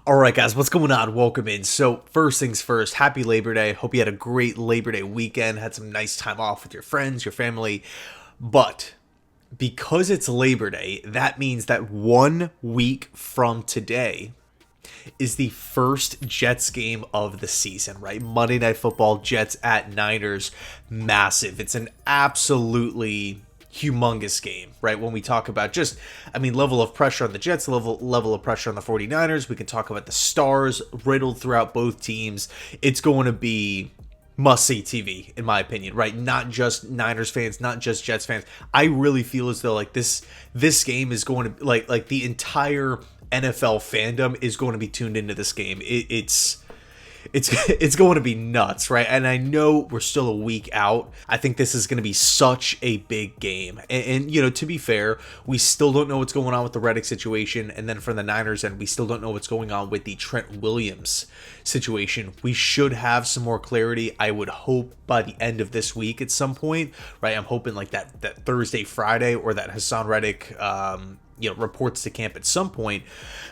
All right, guys, what's going on? Welcome in. So, first things first, happy Labor Day. Hope you had a great Labor Day weekend, had some nice time off with your friends, your family. But because it's Labor Day, that means that 1 week from today is the first Jets game of the season, right? Monday Night Football, Jets at Niners, massive. It's an absolutely humongous game, right? When we talk about level of pressure on the Jets, level of pressure on the 49ers, we can talk about the stars riddled throughout both teams. It's going to be must-see TV, in my opinion, right? Not just Niners fans, not just Jets fans. I really feel as though like this game is going to like the entire NFL fandom is going to be tuned into this game. It's going to be nuts, right? And I know we're still a week out. I think this is going to be such a big game. And you know, to be fair, we still don't know what's going on with the Reddick situation. And then from the Niners end, we still don't know what's going on with the Trent Williams situation. We should have some more clarity, I would hope, by the end of this week at some point, right? I'm hoping like that Thursday, Friday, or that Hassan Reddick reports to camp at some point.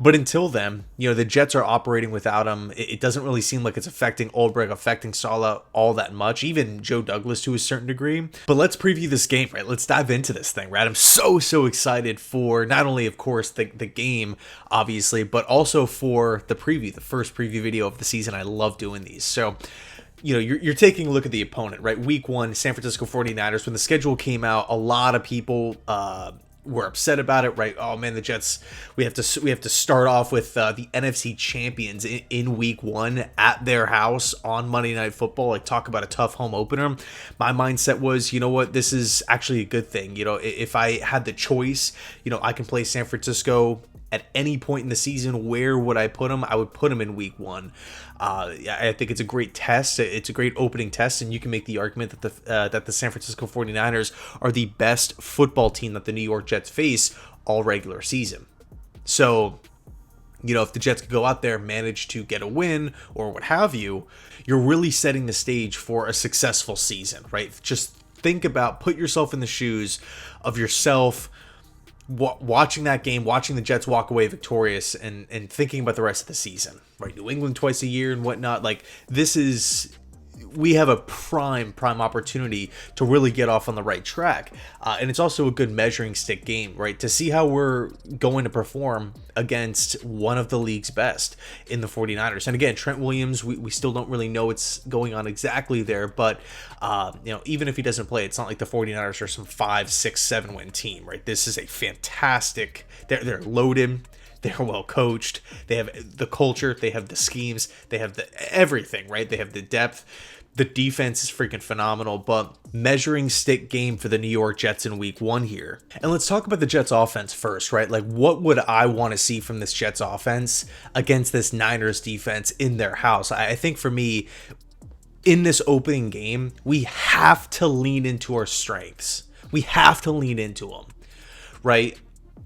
But until then, the Jets are operating without him. It doesn't really seem like it's affecting Ulbrich, affecting Saleh all that much, even Joe Douglas to a certain degree. But let's preview this game, right? Let's dive into this thing, right? I'm so excited for not only, of course, the game, obviously, but also for the preview, the first preview video of the season. I love doing these. So, you're taking a look at the opponent, right? Week 1, San Francisco 49ers. When the schedule came out, a lot of people were upset about it, right? Oh man, the Jets, we have to start off with the NFC champions in week 1 at their house on Monday Night Football. Like, talk about a tough home opener. My mindset was, you know what, this is actually a good thing. If I had the choice, I can play San Francisco at any point in the season. Where would I put them? I would put them in week 1. I think it's a great test. It's a great opening test, and you can make the argument that the San Francisco 49ers are the best football team that the New York Jets face all regular season. So, if the Jets could go out there, manage to get a win or what have you, you're really setting the stage for a successful season, right? Just put yourself in the shoes of yourself, watching that game, watching the Jets walk away victorious, and thinking about the rest of the season, right? New England twice a year and whatnot. Like, we have a prime opportunity to really get off on the right track. And it's also a good measuring stick game, right? To see how we're going to perform against one of the league's best in the 49ers. And again, Trent Williams, we still don't really know what's going on exactly there, but even if he doesn't play, it's not like the 49ers are some 5, 6, 7 win team, right? This is a fantastic, they're loaded. They're well coached. They have the culture. They have the schemes. They have everything, right? They have the depth. The defense is freaking phenomenal, but measuring stick game for the New York Jets in week 1 here. And let's talk about the Jets offense first, right? Like, what would I want to see from this Jets offense against this Niners defense in their house? I think for me, in this opening game, we have to lean into our strengths. We have to lean into them, right?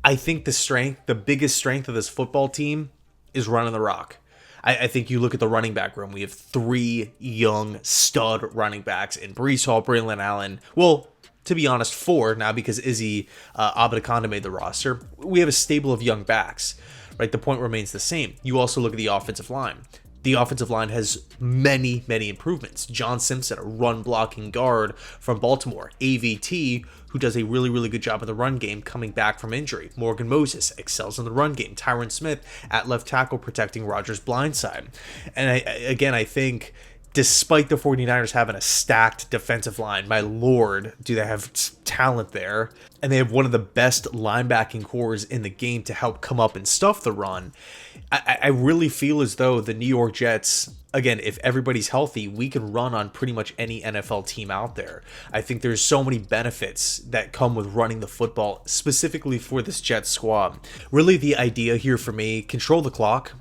I think the biggest strength of this football team is running the rock. I think you look at the running back room. We have 3 young stud running backs in Breece Hall, Braylon Allen. Well, to be honest, 4 now because Izzy Abadakanda made the roster. We have a stable of young backs, right? The point remains the same. You also look at the offensive line. The offensive line has many improvements. John Simpson, a run blocking guard from Baltimore. AVT, who does a really good job in the run game coming back from injury. Morgan Moses excels in the run game. Tyron Smith at left tackle protecting Rodgers' blind side. And I think despite the 49ers having a stacked defensive line, my lord, do they have talent there. And they have one of the best linebacking cores in the game to help come up and stuff the run. I really feel as though the New York Jets, again, if everybody's healthy, we can run on pretty much any NFL team out there. I think there's so many benefits that come with running the football, specifically for this Jets squad. Really, the idea here for me, control the clock,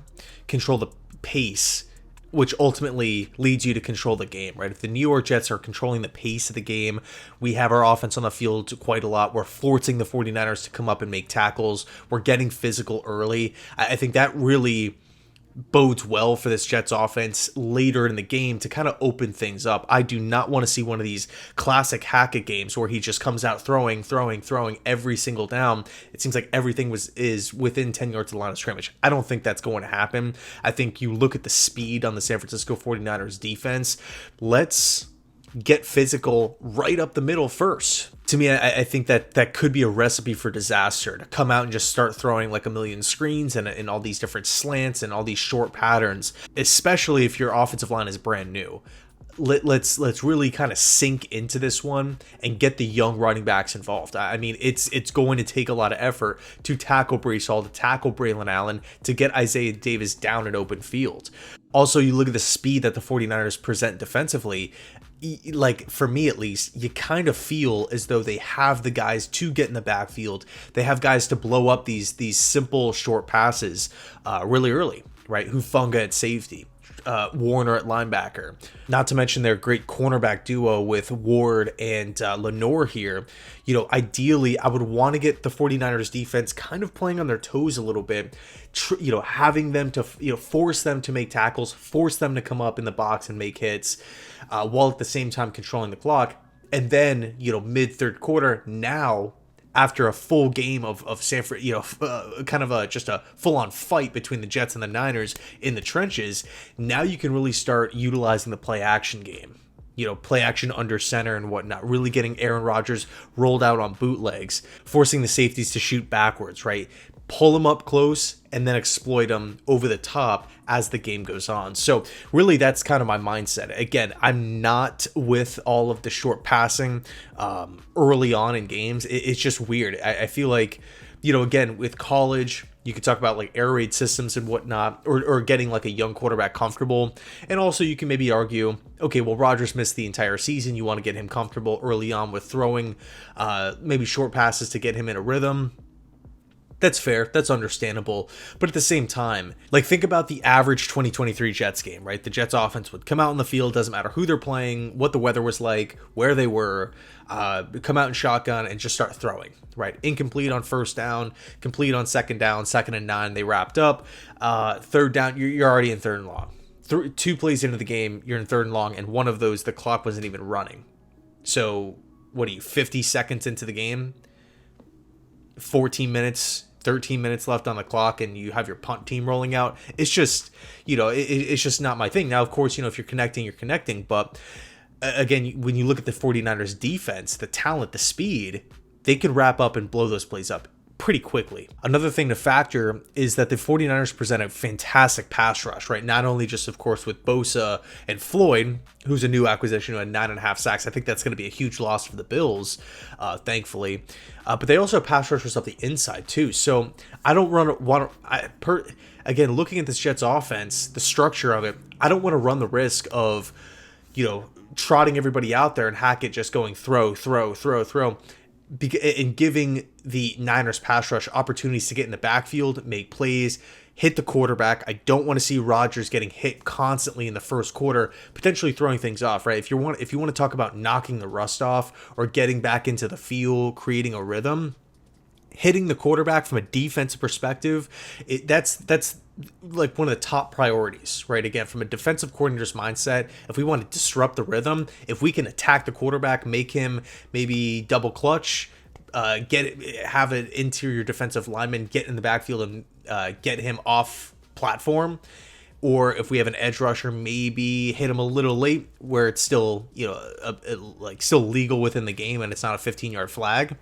control the pace, which ultimately leads you to control the game, right? If the New York Jets are controlling the pace of the game, we have our offense on the field quite a lot. We're forcing the 49ers to come up and make tackles. We're getting physical early. I think that really bodes well for this Jets offense later in the game to kind of open things up. I do not want to see one of these classic Hackett games where he just comes out throwing every single down. It seems like everything is within 10 yards of the line of scrimmage. I don't think that's going to happen. I think you look at the speed on the San Francisco 49ers defense. Let's get physical right up the middle first. To me, I think that could be a recipe for disaster, to come out and just start throwing like a million screens and all these different slants and all these short patterns, especially if your offensive line is brand new. Let's really kind of sink into this one and get the young running backs involved. I mean, it's going to take a lot of effort to tackle Breece Hall, to tackle Braylon Allen, to get Isaiah Davis down an open field. Also, you look at the speed that the 49ers present defensively. Like, for me at least, you kind of feel as though they have the guys to get in the backfield. They have guys to blow up these simple short passes really early, right? Hufanga at safety, Warner at linebacker. Not to mention their great cornerback duo with Ward and Lenore here. You know, ideally, I would want to get the 49ers defense kind of playing on their toes a little bit, having them to, force them to make tackles, force them to come up in the box and make hits, while at the same time controlling the clock. And then, mid third quarter, now, after a full game of Sanford, just a full-on fight between the Jets and the Niners in the trenches, now you can really start utilizing the play-action game. Play action under center and whatnot, really getting Aaron Rodgers rolled out on bootlegs, forcing the safeties to shoot backwards, right? Pull them up close and then exploit them over the top as the game goes on. So really, that's kind of my mindset. Again, I'm not with all of the short passing early on in games. It's just weird. I feel like, again, with college, you could talk about like air raid systems and whatnot, or getting like a young quarterback comfortable. And also you can maybe argue, okay, well, Rodgers missed the entire season. You want to get him comfortable early on with throwing maybe short passes to get him in a rhythm. That's fair. That's understandable. But at the same time, like, think about the average 2023 Jets game, right? The Jets offense would come out in the field, doesn't matter who they're playing, what the weather was like, where they were, come out in shotgun and just start throwing, right? Incomplete on first down, complete on second down, 2nd and 9, they wrapped up. Third down, you're already in 3rd and long. 2 plays into the game, you're in 3rd and long, and one of those, the clock wasn't even running. So, 50 seconds into the game? 14 minutes, 13 minutes left on the clock, and you have your punt team rolling out. It's just, it's just not my thing. Now, of course, if you're connecting, you're connecting. But again, when you look at the 49ers defense, the talent, the speed, they could wrap up and blow those plays up pretty quickly. Another thing to factor is that the 49ers present a fantastic pass rush, right? Not only just, of course, with Bosa and Floyd, who's a new acquisition who had 9.5 sacks. I think that's going to be a huge loss for the Bills, thankfully. But they also have pass rushers up the inside, too. So I don't again, looking at this Jets offense, the structure of it, I don't want to run the risk of, trotting everybody out there and Hackett just going throw, and giving the Niners pass rush opportunities to get in the backfield, make plays, hit the quarterback. I don't want to see Rodgers getting hit constantly in the first quarter, potentially throwing things off, right? If you want to talk about knocking the rust off or getting back into the field, creating a rhythm, hitting the quarterback from a defensive perspective, that's like one of the top priorities, right? Again, from a defensive coordinator's mindset, if we want to disrupt the rhythm, if we can attack the quarterback, make him maybe double clutch, have an interior defensive lineman get in the backfield and get him off platform, or if we have an edge rusher, maybe hit him a little late where it's still, still legal within the game and it's not a 15-yard flag,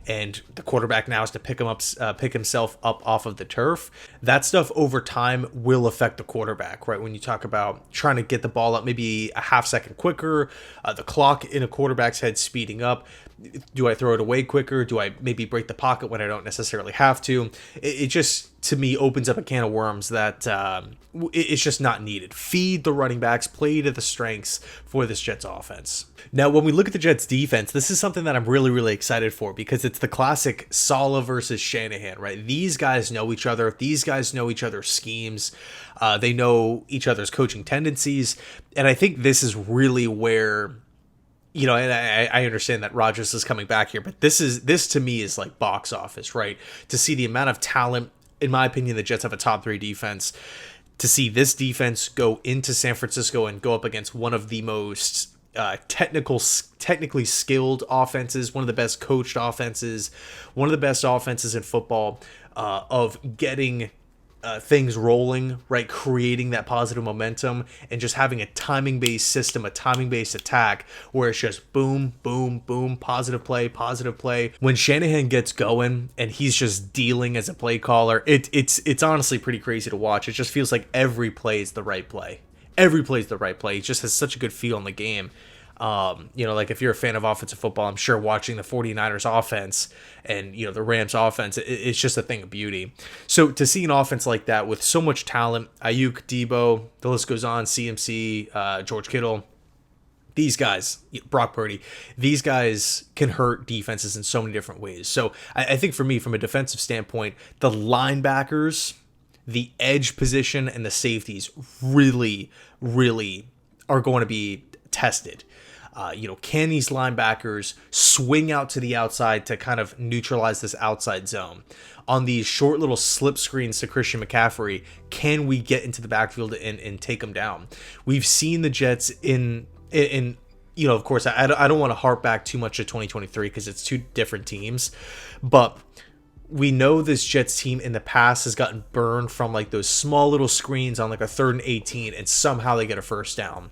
and the quarterback now has to pick himself up off of the turf. That stuff over time will affect the quarterback, right? When you talk about trying to get the ball up maybe a half second quicker, the clock in a quarterback's head speeding up. Do I throw it away quicker? Do I maybe break the pocket when I don't necessarily have to? It just, to me, opens up a can of worms that it's just not needed. Feed the running backs, play to the strengths for this Jets offense. Now, when we look at the Jets defense, this is something that I'm really, really excited for because it's the classic Saleh versus Shanahan, right? These guys know each other. These guys know each other's schemes. They know each other's coaching tendencies. And I think this is really where, and I understand that Rodgers is coming back here, but this to me is like box office, right? To see the amount of talent, in my opinion, the Jets have a top 3 defense. to see this defense go into San Francisco and go up against one of the most technically skilled offenses, one of the best coached offenses, one of the best offenses in football, of getting things rolling, right? Creating that positive momentum and just having a timing-based system, a timing-based attack where it's just boom, boom, boom, positive play, positive play. When Shanahan gets going and he's just dealing as a play caller, it's honestly pretty crazy to watch. It just feels like every play is the right play. Every play is the right play. He just has such a good feel in the game. Like if you're a fan of offensive football, I'm sure watching the 49ers offense and, the Rams offense, it's just a thing of beauty. So to see an offense like that with so much talent, Ayuk, Debo, the list goes on, CMC, George Kittle, these guys, Brock Purdy, these guys can hurt defenses in so many different ways. So I think for me, from a defensive standpoint, the linebackers, the edge position, and the safeties really, really are going to be tested. Can these linebackers swing out to the outside to kind of neutralize this outside zone? On these short little slip screens to Christian McCaffrey, can we get into the backfield and take them down? We've seen the Jets in of course, I don't want to harp back too much to 2023 because it's two different teams, but we know this Jets team in the past has gotten burned from like those small little screens on like a 3rd and 18 and somehow they get a first down.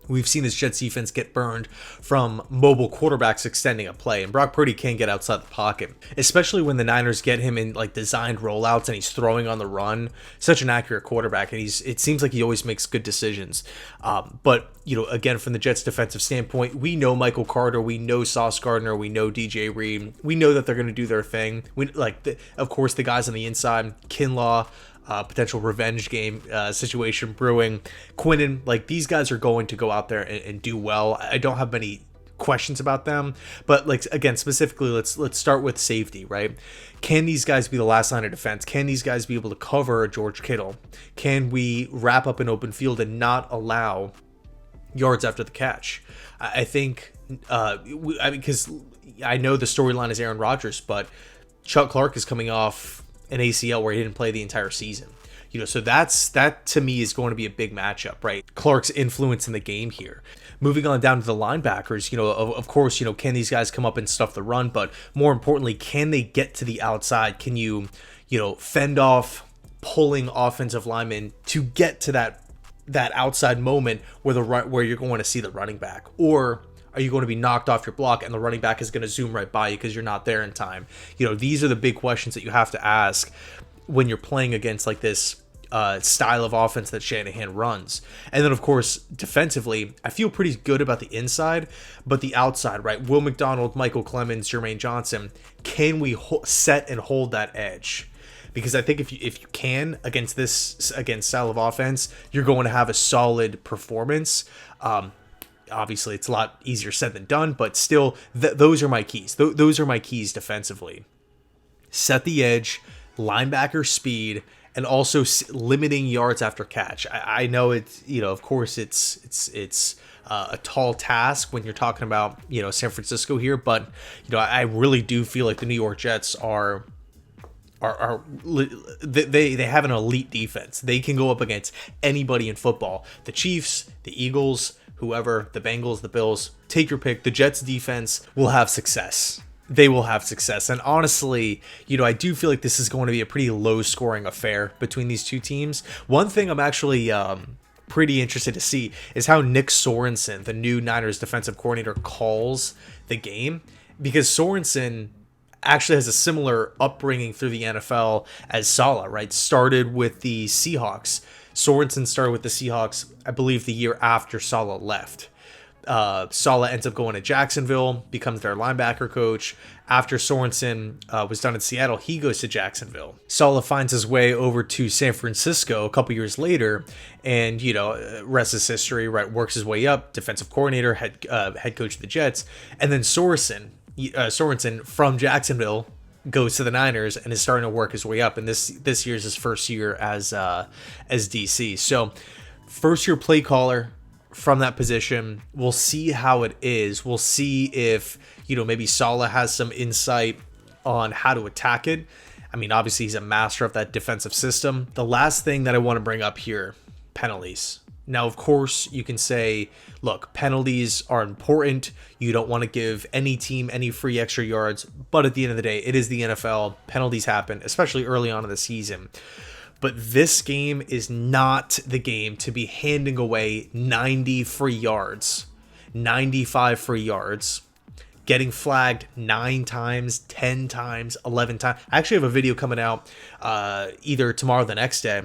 We've seen this Jets defense get burned from mobile quarterbacks extending a play, and Brock Purdy can get outside the pocket, especially when the Niners get him in like designed rollouts and he's throwing on the run. Such an accurate quarterback, and it seems like he always makes good decisions. But again, from the Jets defensive standpoint, we know Michael Carter, we know Sauce Gardner, we know DJ Reed, we know that they're going to do their thing. Of course, the guys on the inside, Kinlaw. Potential revenge game situation brewing. Quinnen, like these guys are going to go out there and do well. I don't have many questions about them, but like again, specifically, let's start with safety, right? Can these guys be the last line of defense? Can these guys be able to cover George Kittle? Can we wrap up an open field and not allow yards after the catch? I think, because I know the storyline is Aaron Rodgers, but Chuck Clark is coming off an ACL where he didn't play the entire season. So that to me is going to be a big matchup, right? Clark's influence in the game here. Moving on down to the linebackers, of course, can these guys come up and stuff the run, but more importantly, can they get to the outside? Can you fend off pulling offensive linemen to get to that outside moment where you're going to see the running back? Or are you going to be knocked off your block and the running back is going to zoom right by you because you're not there in time? These are the big questions that you have to ask when you're playing against like this style of offense that Shanahan runs. And then, of course, defensively, I feel pretty good about the inside, but the outside, right? Will McDonald, Michael Clemens, Jermaine Johnson, can we set and hold that edge? Because I think if you can against style of offense, you're going to have a solid performance. Obviously, it's a lot easier said than done, but still, those are my keys. Those are my keys defensively. Set the edge, linebacker speed, and also limiting yards after catch. I know it's, of course, it's a tall task when you're talking about, San Francisco here, but, I really do feel like the New York Jets they have an elite defense. They can go up against anybody in football. The Chiefs, the Eagles, whoever, the Bengals, the Bills, take your pick. The Jets defense will have success. They will have success. And honestly, I do feel like this is going to be a pretty low scoring affair between these two teams. One thing I'm actually pretty interested to see is how Nick Sorensen, the new Niners defensive coordinator, calls the game, because Sorensen actually has a similar upbringing through the NFL as Saleh, right? Started with the Seahawks. Sorensen started with the Seahawks, I believe, the year after Saleh left. Saleh ends up going to Jacksonville, becomes their linebacker coach. After Sorensen was done in Seattle, he goes to Jacksonville. Saleh finds his way over to San Francisco a couple years later, and rest is history, right? Works his way up, defensive coordinator, head coach of the Jets, and then Sorensen from Jacksonville goes to the Niners and is starting to work his way up. And this year's his first year as DC. So first year play caller from that position. We'll see how it is. We'll see if, maybe Saleh has some insight on how to attack it. I mean, obviously he's a master of that defensive system. The last thing that I want to bring up here, penalties. Now, of course, you can say, look, penalties are important. You don't want to give any team any free extra yards. But at the end of the day, it is the NFL. Penalties happen, especially early on in the season. But this game is not the game to be handing away 90 free yards, 95 free yards, getting flagged 9 times, 10 times, 11 times. I actually have a video coming out either tomorrow or the next day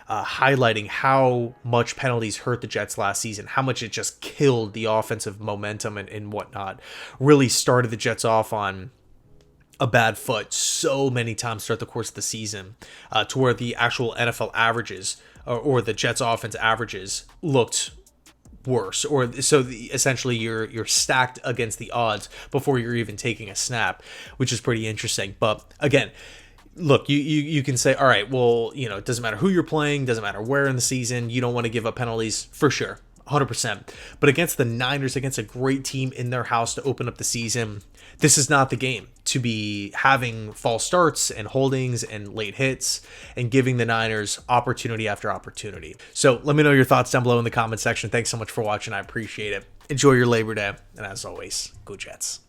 highlighting how much penalties hurt the Jets last season, how much it just killed the offensive momentum and whatnot. Really started the Jets off on a bad foot so many times throughout the course of the season to where the actual NFL averages or the Jets offense averages looked worse, or so essentially you're stacked against the odds before you're even taking a snap, which is pretty interesting. But again, look, you can say, all right, well, it doesn't matter who you're playing, doesn't matter where in the season, you don't want to give up penalties, for sure, 100%. But against the Niners, against a great team in their house to open up the season, this is not the game to be having false starts and holdings and late hits and giving the Niners opportunity after opportunity. So let me know your thoughts down below in the comment section. Thanks so much for watching. I appreciate it. Enjoy your Labor Day. And as always, go Jets.